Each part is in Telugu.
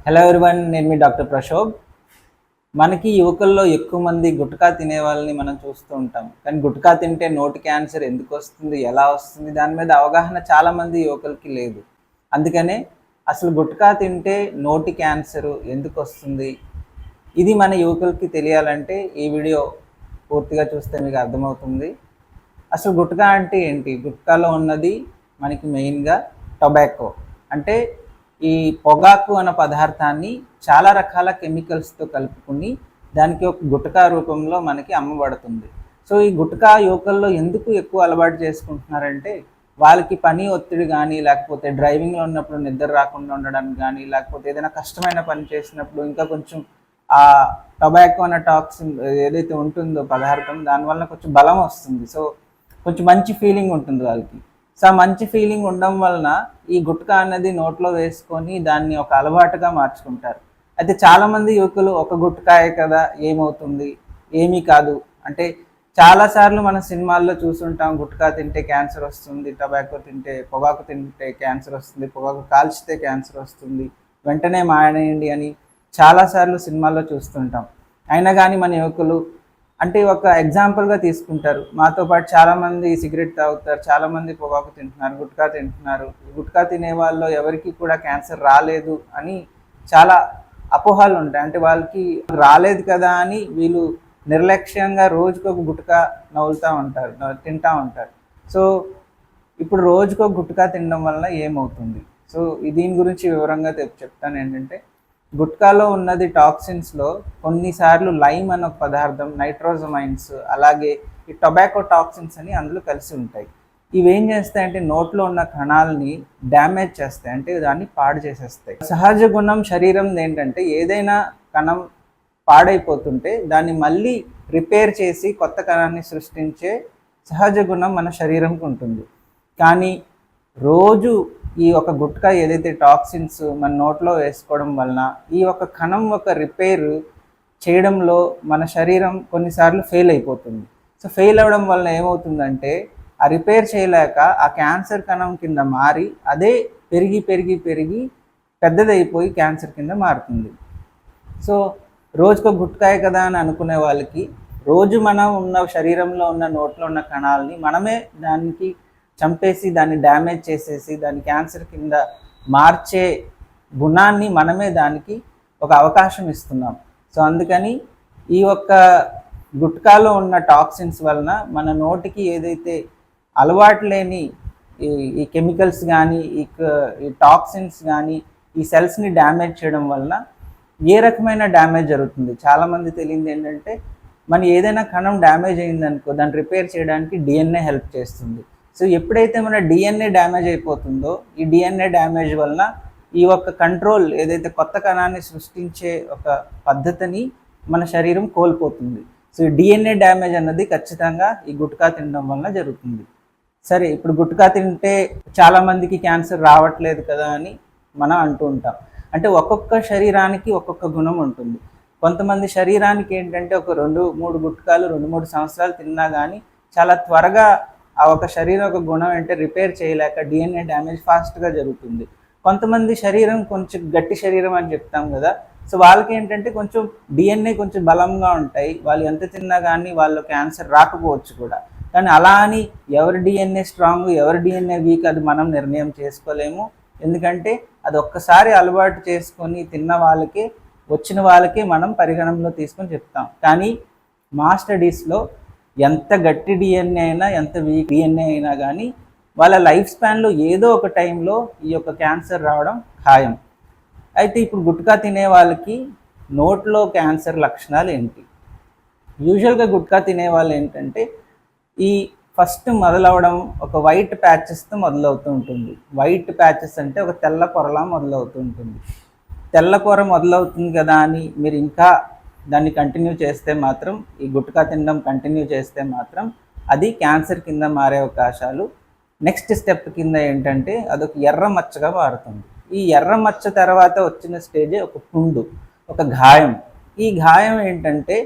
హలో ఎవ్రీవన్, నేను మీ డాక్టర్ ప్రశోభ్. మనకి యువకుల్లో ఎక్కువ మంది గుట్కా తినే వాళ్ళని మనం చూస్తూ ఉంటాం. కానీ గుట్కా తింటే నోటి క్యాన్సర్ ఎందుకు వస్తుంది, ఎలా వస్తుంది, దాని మీద అవగాహన చాలామంది యువకులకి లేదు. అందుకనే అసలు గుట్కా తింటే నోటి క్యాన్సరు ఎందుకు వస్తుంది, ఇది మన యువకులకి తెలియాలంటే ఈ వీడియో పూర్తిగా చూస్తే మీకు అర్థమవుతుంది. అసలు గుట్కా అంటే ఏంటి? గుట్కాలో ఉన్నది మనకి మెయిన్గా టొబాకో. అంటే ఈ పొగాకు అన్న పదార్థాన్ని చాలా రకాల కెమికల్స్తో కలుపుకుని దానికి ఒక గుట్కా రూపంలో మనకి అమ్మబడుతుంది. సో ఈ గుట్కా యువకుల్లో ఎందుకు ఎక్కువ అలవాటు చేసుకుంటున్నారంటే వాళ్ళకి పని ఒత్తిడి కానీ, లేకపోతే డ్రైవింగ్లో ఉన్నప్పుడు నిద్ర రాకుండా ఉండడానికి కానీ, లేకపోతే ఏదైనా కష్టమైన పని చేసినప్పుడు ఇంకా కొంచెం ఆ టొబాకో అనే టాక్సిన్ ఏదైతే ఉంటుందో పదార్థం, దానివల్ల కొంచెం బలం వస్తుంది. సో కొంచెం మంచి ఫీలింగ్ ఉంటుంది వాళ్ళకి. సో ఆ మంచి ఫీలింగ్ ఉండడం వలన ఈ గుట్కా అన్నది నోట్లో వేసుకొని దాన్ని ఒక అలవాటుగా మార్చుకుంటారు. అయితే చాలామంది యువకులు ఒక గుట్కాయే కదా, ఏమవుతుంది, ఏమీ కాదు అంటే చాలాసార్లు మన సినిమాల్లో చూసుంటాం, గుట్కా తింటే క్యాన్సర్ వస్తుంది, టొబాకో తింటే, పొగాకు తింటే క్యాన్సర్ వస్తుంది, పొగాకు కాల్చితే క్యాన్సర్ వస్తుంది, వెంటనే మానేయండి అని చాలాసార్లు సినిమాల్లో చూస్తుంటాం. అయినా కానీ మన యువకులు అంటే ఒక ఎగ్జాంపుల్గా తీసుకుంటారు. మాతో పాటు చాలామంది సిగరెట్ తాగుతారు, చాలామంది పొగాకు తింటున్నారు, గుట్కా తింటున్నారు. గుట్కా తినే వాళ్ళు ఎవరికి కూడా క్యాన్సర్ రాలేదు అని చాలా అపోహలు ఉంటాయి. అంటే వాళ్ళకి రాలేదు కదా అని వీళ్ళు నిర్లక్ష్యంగా రోజుకొక గుట్కా నవ్వులుతూ ఉంటారు, తింటూ ఉంటారు. సో ఇప్పుడు రోజుకొక గుట్కా తినడం వల్ల ఏమవుతుంది? సో దీని గురించి వివరంగా చెప్తాను. ఏంటంటే గుట్కాలో ఉన్నది టాక్సిన్స్లో కొన్నిసార్లు లైమ్ అనే ఒక పదార్థం, నైట్రోజమైన్స్, అలాగే ఈ టొబాకో టాక్సిన్స్ అని అందులో కలిసి ఉంటాయి. ఇవేం చేస్తాయంటే నోట్లో ఉన్న కణాలని డ్యామేజ్ చేస్తాయి, అంటే దాన్ని పాడు చేసేస్తాయి. సహజ గుణం శరీరం ఏంటంటే ఏదైనా కణం పాడైపోతుంటే దాన్ని మళ్ళీ రిపేర్ చేసి కొత్త కణాన్ని సృష్టించే సహజ గుణం మన శరీరంకి ఉంటుంది. కానీ రోజు ఈ ఒక గుట్కా ఏదైతే టాక్సిన్స్ మన నోట్లో వేసుకోవడం వలన ఈ ఒక కణం ఒక రిపేర్ చేయడంలో మన శరీరం కొన్నిసార్లు ఫెయిల్ అయిపోతుంది. సో ఫెయిల్ అవ్వడం వలన ఏమవుతుందంటే ఆ రిపేర్ చేయలేక ఆ క్యాన్సర్ కణం కింద మారి అదే పెరిగి పెరిగి పెరిగి పెద్దదైపోయి క్యాన్సర్ కింద మారుతుంది. సో రోజుకో గుట్కాయ కదా అని అనుకునే వాళ్ళకి రోజు మనం ఉన్న శరీరంలో ఉన్న నోట్లో ఉన్న కణాలని మనమే దానికి చంపేసి దాన్ని డ్యామేజ్ చేసేసి దాన్ని క్యాన్సర్ కింద మార్చే గుణాన్ని మనమే దానికి ఒక అవకాశం ఇస్తున్నాం. సో అందుకని ఈ ఒక్క గుట్కాలో ఉన్న టాక్సిన్స్ వలన మన నోటికి ఏదైతే అలవాటు లేని ఈ కెమికల్స్ కానీ, ఈ టాక్సిన్స్ కానీ ఈ సెల్స్ని డ్యామేజ్ చేయడం వలన ఏ రకమైన డ్యామేజ్ జరుగుతుంది? చాలామంది తెలియదు ఏంటంటే మన ఏదైనా కణం డ్యామేజ్ అయిందనుకో దాన్ని రిపేర్ చేయడానికి డిఎన్ఏ హెల్ప్ చేస్తుంది. సో ఎప్పుడైతే మన డిఎన్ఏ డ్యామేజ్ అయిపోతుందో ఈ డిఎన్ఏ డ్యామేజ్ వలన ఈ ఒక్క కంట్రోల్ ఏదైతే కొత్త కణాన్ని సృష్టించే ఒక పద్ధతిని మన శరీరం కోల్పోతుంది. సో ఈ డిఎన్ఏ డ్యామేజ్ అన్నది ఖచ్చితంగా ఈ గుట్కా తినడం వలన జరుగుతుంది. సరే, ఇప్పుడు గుట్కా తింటే చాలామందికి క్యాన్సర్ రావట్లేదు కదా అని మనం అంటూ ఉంటాం. అంటే ఒక్కొక్క శరీరానికి ఒక్కొక్క గుణం ఉంటుంది. కొంతమంది శరీరానికి ఏంటంటే ఒక 2-3 గుట్కాలు 2-3 సంవత్సరాలు తిన్నా కానీ చాలా త్వరగా ఆ ఒక శరీరం ఒక గుణం అంటే రిపేర్ చేయలేక డిఎన్ఏ డ్యామేజ్ ఫాస్ట్గా జరుగుతుంది. కొంతమంది శరీరం కొంచెం గట్టి శరీరం అని చెప్తాం కదా, సో వాళ్ళకి ఏంటంటే కొంచెం డిఎన్ఏ కొంచెం బలంగా ఉంటాయి, వాళ్ళు ఎంత తిన్నా కానీ వాళ్ళు క్యాన్సర్ రాకపోవచ్చు కూడా. కానీ అలా అని ఎవరి డిఎన్ఏ స్ట్రాంగ్ ఎవరి డిఎన్ఏ వీక్ అది మనం నిర్ణయం చేసుకోలేము. ఎందుకంటే అది ఒక్కసారి అలవాటు చేసుకొని తిన్న వాళ్ళకే, వచ్చిన వాళ్ళకే మనం పరిగణనలో తీసుకొని చెప్తాం. కానీ మా స్టడీస్లో ఎంత గట్టి డిఎన్ఏ అయినా, ఎంత వీక్ డిఎన్ఏ అయినా కానీ వాళ్ళ లైఫ్ స్పాన్లో ఏదో ఒక టైంలో ఈ యొక్క క్యాన్సర్ రావడం ఖాయం. అయితే ఇప్పుడు గుట్కా తినే వాళ్ళకి నోట్లో క్యాన్సర్ లక్షణాలు ఏంటి? యూజువల్గా గుట్కా తినే వాళ్ళు ఏంటంటే ఈ ఫస్ట్ మొదలవడం ఒక వైట్ ప్యాచెస్తో మొదలవుతూ ఉంటుంది. వైట్ ప్యాచెస్ అంటే ఒక తెల్ల పొరలా మొదలవుతూ ఉంటుంది. తెల్ల పొర మొదలవుతుంది కదా అని మీరు ఇంకా దాన్ని కంటిన్యూ చేస్తే మాత్రం, ఈ గుట్కా తినడం కంటిన్యూ చేస్తే మాత్రం అది క్యాన్సర్ కింద మారే అవకాశాలు. నెక్స్ట్ స్టెప్ కింద ఏంటంటే అదొక ఎర్ర మచ్చగా మారుతుంది. ఈ ఎర్ర మచ్చ తర్వాత వచ్చిన స్టేజే ఒక పుండు, ఒక గాయం. ఈ గాయం ఏంటంటే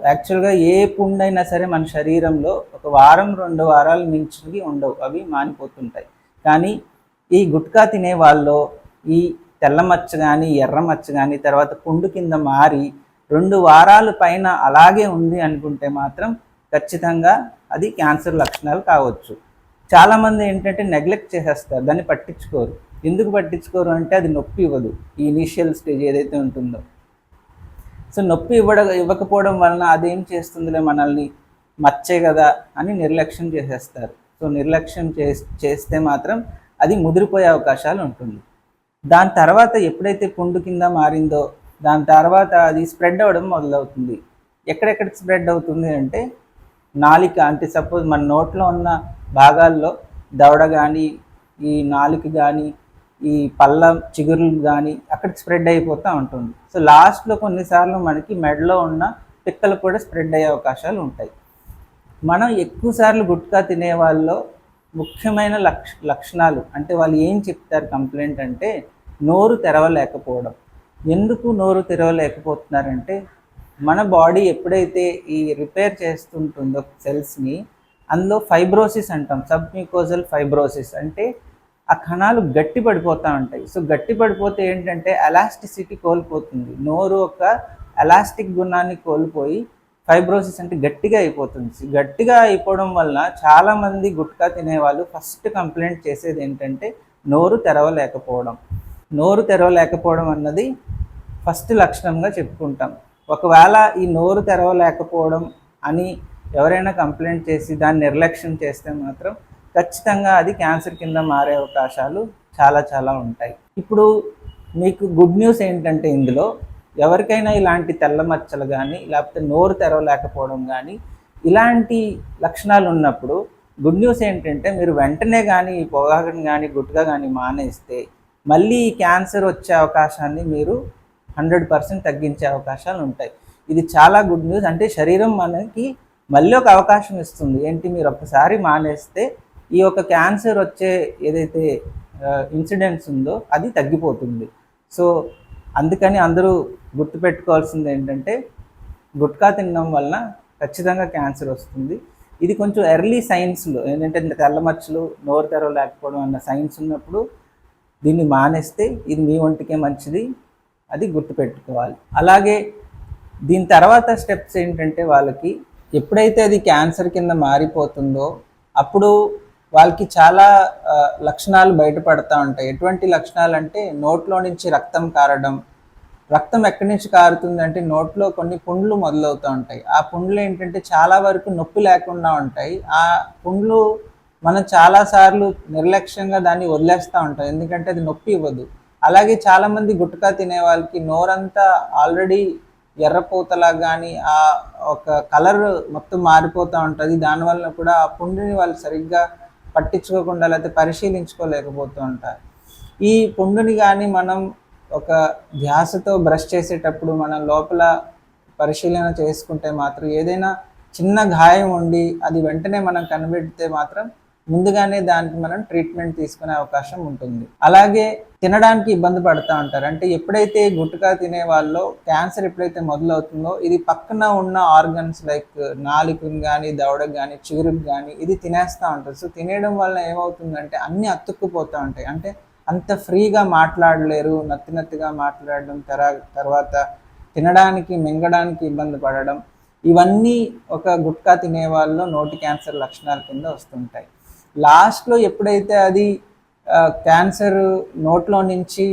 యాక్చువల్గా ఏ పుండైనా సరే మన శరీరంలో ఒక 1-2 వారాలు మించినవి ఉండవు, అవి మానిపోతుంటాయి. కానీ ఈ గుట్కా తినే వాళ్ళలో ఈ తెల్ల మచ్చ కానీ ఎర్ర మచ్చ కానీ తర్వాత పుండు కింద మారి 2 వారాల పైన అలాగే ఉంది అనుకుంటే మాత్రం ఖచ్చితంగా అది క్యాన్సర్ లక్షణాలు కావచ్చు. చాలామంది ఏంటంటే నెగ్లెక్ట్ చేసేస్తారు, దాన్ని పట్టించుకోరు. ఎందుకు పట్టించుకోరు అంటే అది నొప్పి ఇవ్వదు, ఈ ఇనీషియల్ స్టేజ్ ఏదైతే ఉంటుందో. సో నొప్పి ఇవ్వకపోవడం వలన అదేం చేస్తుందిలే మనల్ని, మచ్చే కదా అని నిర్లక్ష్యం చేసేస్తారు. సో నిర్లక్ష్యం చేస్తే మాత్రం అది ముదిరిపోయే అవకాశాలు ఉంటుంది. దాని తర్వాత ఎప్పుడైతే పుండు కింద మారిందో దాని తర్వాత అది స్ప్రెడ్ అవ్వడం మొదలవుతుంది. ఎక్కడెక్కడ స్ప్రెడ్ అవుతుంది అంటే నాలిక, అంటే సపోజ్ మన నోట్లో ఉన్న భాగాల్లో దవడ కానీ, ఈ నాలుక కానీ, ఈ పళ్ళ చిగురులు కానీ అక్కడికి స్ప్రెడ్ అయిపోతూ ఉంటుంది. సో లాస్ట్లో కొన్నిసార్లు మనకి మెడలో ఉన్న పిక్కలు కూడా స్ప్రెడ్ అయ్యే అవకాశాలు ఉంటాయి. మనం ఎక్కువసార్లు గుట్కా తినే వాళ్ళలో ముఖ్యమైన లక్షణాలు అంటే వాళ్ళు ఏం చెప్తారు కంప్లైంట్ అంటే నోరు తెరవలేకపోవడం. ఎందుకు నోరు తెరవలేకపోతున్నారంటే మన బాడీ ఎప్పుడైతే ఈ రిపేర్ చేస్తుంటుందో సెల్స్ని, అందులో ఫైబ్రోసిస్ అంటాం, సబ్మ్యూకోజల్ ఫైబ్రోసిస్, అంటే ఆ కణాలు గట్టి పడిపోతూ ఉంటాయి. సో గట్టి పడిపోతే ఏంటంటే ఎలాస్టిసిటీ కోల్పోతుంది, నోరు ఒక ఎలాస్టిక్ గుణాన్ని కోల్పోయి ఫైబ్రోసిస్ అంటే గట్టిగా అయిపోతుంది. గట్టిగా అయిపోవడం వల్ల చాలామంది గుట్కా తినేవాళ్ళు ఫస్ట్ కంప్లైంట్ చేసేది ఏంటంటే నోరు తెరవలేకపోవడం. నోరు తెరవలేకపోవడం అన్నది ఫస్ట్ లక్షణంగా చెప్పుకుంటాం. ఒకవేళ ఈ నోరు తెరవలేకపోవడం అని ఎవరైనా కంప్లైంట్ చేసి దాన్ని నిర్లక్ష్యం చేస్తే మాత్రం ఖచ్చితంగా అది క్యాన్సర్ కింద మారే అవకాశాలు చాలా చాలా ఉంటాయి. ఇప్పుడు మీకు గుడ్ న్యూస్ ఏంటంటే ఇందులో ఎవరికైనా ఇలాంటి తెల్ల మచ్చలు కానీ లేకపోతే నోరు తెరవలేకపోవడం కానీ ఇలాంటి లక్షణాలు ఉన్నప్పుడు గుడ్ న్యూస్ ఏంటంటే మీరు వెంటనే కానీ ఈ పొగాకుని కానీ గుట్కా కానీ మానేస్తే మళ్ళీ ఈ క్యాన్సర్ వచ్చే అవకాశాన్ని మీరు 100% తగ్గించే అవకాశాలు ఉంటాయి. ఇది చాలా గుడ్ న్యూస్. అంటే శరీరం మనకి మళ్ళీ ఒక అవకాశం ఇస్తుంది. ఏంటి, మీరు ఒక్కసారి మానేస్తే ఈ యొక్క క్యాన్సర్ వచ్చే ఏదైతే ఇన్సిడెంట్స్ ఉందో అది తగ్గిపోతుంది. సో అందుకని అందరూ గుర్తుపెట్టుకోవాల్సింది ఏంటంటే గుట్కా తినడం వలన ఖచ్చితంగా క్యాన్సర్ వస్తుంది. ఇది కొంచెం ఎర్లీ సైన్స్లో ఏంటంటే తెల్లమచ్చలు, నోరు తెరవలేకపోవడం అన్న సైన్స్ ఉన్నప్పుడు దీన్ని మానేస్తే ఇది మీ ఒంటికే మంచిది, అది గుర్తుపెట్టుకోవాలి. అలాగే దీని తర్వాత స్టెప్స్ ఏంటంటే వాళ్ళకి ఎప్పుడైతే అది క్యాన్సర్ కింద మారిపోతుందో అప్పుడు వాళ్ళకి చాలా లక్షణాలు బయటపడతా ఉంటాయి. ఎటువంటి లక్షణాలు అంటే నోట్లో నుంచి రక్తం కారడం. రక్తం ఎక్కడి నుంచి కారుతుంది అంటే నోట్లో కొన్ని పుండ్లు మొదలవుతూ ఉంటాయి. ఆ పుండ్లు ఏంటంటే చాలా వరకు నొప్పి లేకుండా ఉంటాయి. ఆ పుండ్లు మనం చాలాసార్లు నిర్లక్ష్యంగా దాన్ని వదిలేస్తూ ఉంటాం, ఎందుకంటే అది నొప్పి ఇవ్వదు. అలాగే చాలామంది గుట్కా తినే వాళ్ళకి నోరంతా ఆల్రెడీ ఎర్రపూతలా కానీ ఆ ఒక కలర్ మొత్తం మారిపోతూ ఉంటుంది. దానివల్ల కూడా ఆ పుండుని వాళ్ళు సరిగ్గా పట్టించుకోకుండా లేకపోతే పరిశీలించుకోలేకపోతూ ఉంటారు. ఈ పుండుని కానీ మనం ఒక ధ్యాసతో బ్రష్ చేసేటప్పుడు మనం లోపల పరిశీలన చేసుకుంటే మాత్రం ఏదైనా చిన్న గాయం ఉండి అది వెంటనే మనం కనిపెడితే మాత్రం ముందుగానే దానికి మనం ట్రీట్మెంట్ తీసుకునే అవకాశం ఉంటుంది. అలాగే తినడానికి ఇబ్బంది పడుతూ ఉంటారు. అంటే ఎప్పుడైతే గుట్కా తినే వాళ్ళలో క్యాన్సర్ ఎప్పుడైతే మొదలవుతుందో ఇది పక్కన ఉన్న ఆర్గన్స్ లైక్ నాలుకని కానీ, దవడకు కానీ, చిగురుకు కానీ ఇది తినేస్తూ ఉంటుంది. సో తినేయడం వల్ల ఏమవుతుందంటే అన్నీ అతుక్కుపోతూ ఉంటాయి. అంటే అంత ఫ్రీగా మాట్లాడలేరు, నత్తిగా మాట్లాడడం, తర్వాత తినడానికి మింగడానికి ఇబ్బంది పడడం, ఇవన్నీ ఒక గుట్కా తినే వాళ్ళలో నోటి క్యాన్సర్ లక్షణాల కింద వస్తుంటాయి. లాస్ట్లో ఎప్పుడైతే అది క్యాన్సర్ నోట్లో నుంచి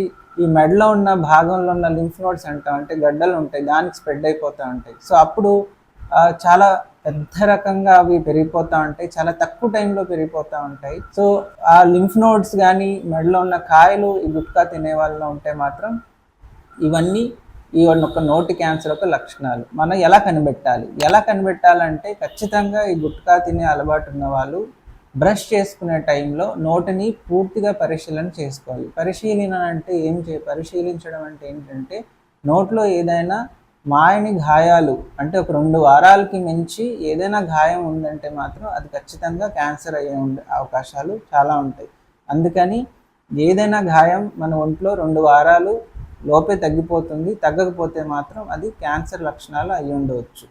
ఈ మెడలో ఉన్న భాగంలో ఉన్న లింఫ్ నోడ్స్ అంటాం, అంటే గడ్డలు ఉంటాయి, దానికి స్ప్రెడ్ అయిపోతూ ఉంటాయి. సో అప్పుడు చాలా పెద్ద రకంగా అవి పెరిగిపోతూ ఉంటాయి, చాలా తక్కువ టైంలో పెరిగిపోతూ ఉంటాయి. సో ఆ లింఫ్ నోడ్స్ కానీ మెడలో ఉన్న కాయలు ఈ గుట్కా తినే వాళ్ళలో ఉంటే మాత్రం ఇవన్నీ ఈ ఒక నోటి క్యాన్సర్ యొక్క లక్షణాలు. మనం ఎలా కనిపెట్టాలంటే ఖచ్చితంగా ఈ గుట్కా తినే అలవాటు ఉన్న వాళ్ళు బ్రష్ చేసుకునే టైంలో నోటిని పూర్తిగా పరిశీలన చేసుకోవాలి. పరిశీలించడం అంటే ఏంటంటే నోట్లో ఏదైనా మాయని గాయాలు అంటే ఒక 2 వారాలకి మించి ఏదైనా గాయం ఉందంటే మాత్రం అది ఖచ్చితంగా క్యాన్సర్ అయ్యే అవకాశాలు చాలా ఉంటాయి. అందుకని ఏదైనా గాయం మన ఒంట్లో 2 వారాలు లోపే తగ్గిపోతుంది, తగ్గకపోతే మాత్రం అది క్యాన్సర్ లక్షణాలు అయి ఉండవచ్చు.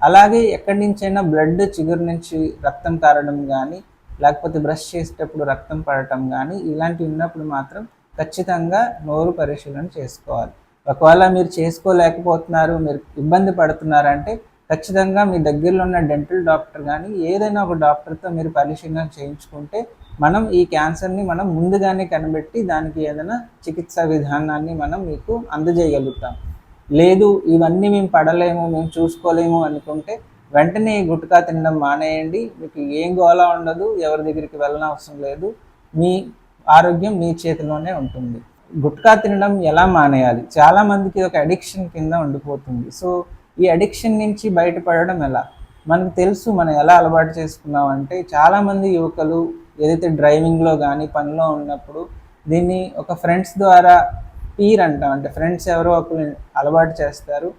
అలాగే ఎక్కడి నుంచైనా బ్లడ్ చిగురు నుంచి రక్తం కారడం కానీ లేకపోతే బ్రష్ చేసేటప్పుడు రక్తం పడటం కానీ ఇలాంటివి ఉన్నప్పుడు మాత్రం ఖచ్చితంగా నోరు పరిశీలన చేసుకోవాలి. ఒకవేళ మీరు చేసుకోలేకపోతున్నారు, మీరు ఇబ్బంది పడుతున్నారంటే ఖచ్చితంగా మీ దగ్గరలో ఉన్న డెంటల్ డాక్టర్ కానీ ఏదైనా ఒక డాక్టర్తో మీరు పరిశీలన చేయించుకుంటే మనం ఈ క్యాన్సర్ని మనం ముందుగానే కనిపెట్టి దానికి ఏదైనా చికిత్సా విధానాన్ని మనం మీకు అందజేయగలుగుతాం. లేదు ఇవన్నీ మేము పడలేము, మేము చూసుకోలేము అనుకుంటే వెంటనే ఈ గుట్కా తినడం మానేయండి. మీకు ఏం గోలా ఉండదు, ఎవరి దగ్గరికి వెళ్ళనవసరం లేదు. మీ ఆరోగ్యం మీ చేతిలోనే ఉంటుంది. గుట్కా తినడం ఎలా మానేయాలి? చాలామందికి ఒక అడిక్షన్ కింద ఉండిపోతుంది. సో ఈ అడిక్షన్ నుంచి బయటపడడం ఎలా? మనకు తెలుసు మనం ఎలా అలవాటు చేసుకున్నామంటే చాలామంది యువకులు ఏదైతే డ్రైవింగ్లో కానీ పనిలో ఉన్నప్పుడు దీన్ని ఒక ఫ్రెండ్స్ ద్వారా పీర్ అంటాం, అంటే ఫ్రెండ్స్ ఎవరో ఒకరు అలవాటు చేస్తారు.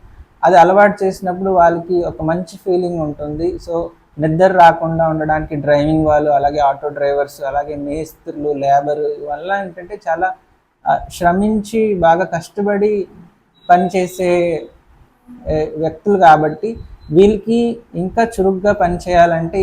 అది అలవాటు చేసినప్పుడు వాళ్ళకి ఒక మంచి ఫీలింగ్ ఉంటుంది. సో నిద్ర రాకుండా ఉండడానికి డ్రైవింగ్ వాళ్ళు, అలాగే ఆటో డ్రైవర్స్, అలాగే మేస్త్రులు, లేబర్ వల్ల ఏంటంటే చాలా శ్రమించి బాగా కష్టపడి పనిచేసే వ్యక్తులు కాబట్టి వీళ్ళకి ఇంకా చురుగ్గా పనిచేయాలంటే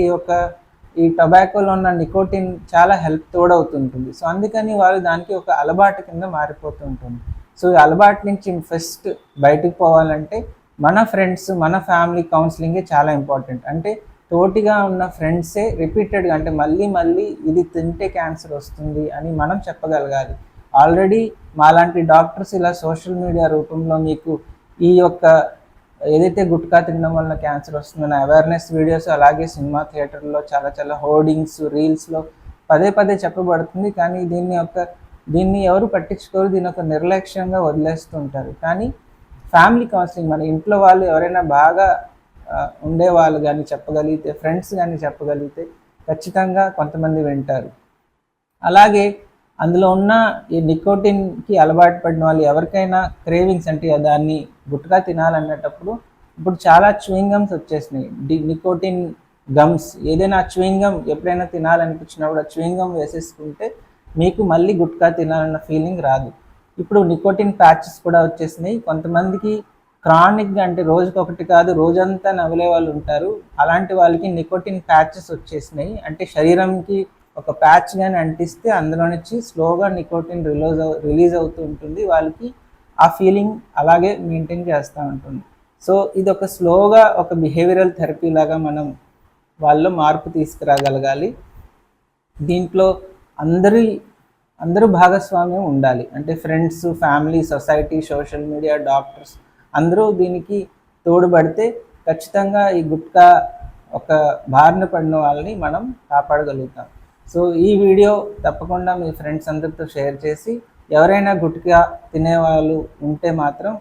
ఈ టొబాకోలో ఉన్న నికోటిన్ చాలా హెల్ప్ తోడవుతుంటుంది. సో అందుకని వాళ్ళు దానికి ఒక అలవాటు కింద మారిపోతుంటుంది. సో ఈ అలవాటు నుంచి ఫస్ట్ బయటకు పోవాలంటే మన ఫ్రెండ్స్, మన ఫ్యామిలీ కౌన్సిలింగే చాలా ఇంపార్టెంట్. అంటే తోటిగా ఉన్న ఫ్రెండ్సే రిపీటెడ్గా, అంటే మళ్ళీ మళ్ళీ ఇది తింటే క్యాన్సర్ వస్తుంది అని మనం చెప్పగలగాలి. ఆల్రెడీ మాలాంటి డాక్టర్స్ ఇలా సోషల్ మీడియా రూపంలో మీకు ఈ యొక్క ఏదైతే గుట్కా తినడం వల్ల క్యాన్సర్ వస్తుందన్న అవేర్నెస్ వీడియోస్, అలాగే సినిమా థియేటర్లో చాలా చాలా హోర్డింగ్స్, రీల్స్లో పదే పదే చెప్పబడుతుంది. కానీ దీన్ని ఎవరు పట్టించుకోరు, దీన్ని ఒక నిర్లక్ష్యంగా వదిలేస్తుంటారు. కానీ ఫ్యామిలీ కౌన్సిలింగ్, మన ఇంట్లో వాళ్ళు ఎవరైనా బాగా ఉండేవాళ్ళు కానీ చెప్పగలిగితే, ఫ్రెండ్స్ కానీ చెప్పగలిగితే ఖచ్చితంగా కొంతమంది వింటారు. అలాగే అందులో ఉన్న ఈ నికోటిన్కి అలవాటు పడిన వాళ్ళు ఎవరికైనా క్రేవింగ్స్, అంటే దాన్ని గుట్కా తినాలనేటప్పుడు ఇప్పుడు చాలా చ్యూయింగ్ గమ్స్ వచ్చేసినాయి, నికోటిన్ గమ్స్. ఏదైనా చ్యూయింగ్ గమ్ ఎప్పుడైనా తినాలనిపించినప్పుడు ఆ చ్యూయింగ్ గమ్ వేసేసుకుంటే మీకు మళ్ళీ గుట్కా తినాలన్న ఫీలింగ్ రాదు. ఇప్పుడు నికోటిన్ ప్యాచెస్ కూడా వచ్చేసినాయి. కొంతమందికి క్రానిక్గా, అంటే రోజుకి ఒకటి కాదు రోజంతా నమిలే వాళ్ళు ఉంటారు. అలాంటి వాళ్ళకి నికోటిన్ ప్యాచెస్ వచ్చేసినాయి. అంటే శరీరంకి ఒక ప్యాచ్ కానీ అంటిస్తే అందులో నుంచి స్లోగా నికోటిన్ రిలీజ్ అవుతూ ఉంటుంది. వాళ్ళకి ఆ ఫీలింగ్ అలాగే మెయింటైన్ చేస్తూ ఉంటుంది. సో ఇది ఒక స్లోగా ఒక బిహేవియరల్ థెరపీ లాగా మనం వాళ్ళలో మార్పు తీసుకురాగలగాలి. దీంట్లో అందరూ భాగస్వామ్యం ఉండాలి. అంటే friends, family, society, social media, doctors అందరూ దీనికి తోడ్పడితే ఖచ్చితంగా ఈ గుట్కా ఒక బారిన పడిన వాళ్ళని మనం కాపాడగలుగుతాం. సో ఈ వీడియో తప్పకుండా మీ ఫ్రెండ్స్ అందరితో షేర్ చేసి, ఎవరైనా గుట్కా తినేవాళ్ళు ఉంటే మాత్రం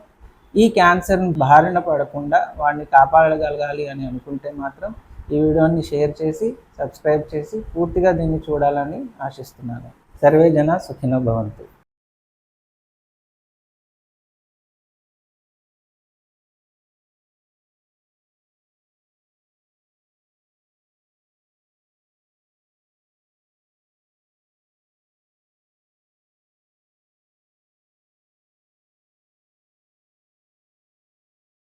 ఈ క్యాన్సర్ బారిన పడకుండా వాడిని కాపాడగలగాలి అని అనుకుంటే మాత్రం ఈ వీడియోని షేర్ చేసి, సబ్స్క్రైబ్ చేసి పూర్తిగా దీన్ని చూడాలని ఆశిస్తున్నాను. సర్వే జన సుఖినో భవంతు.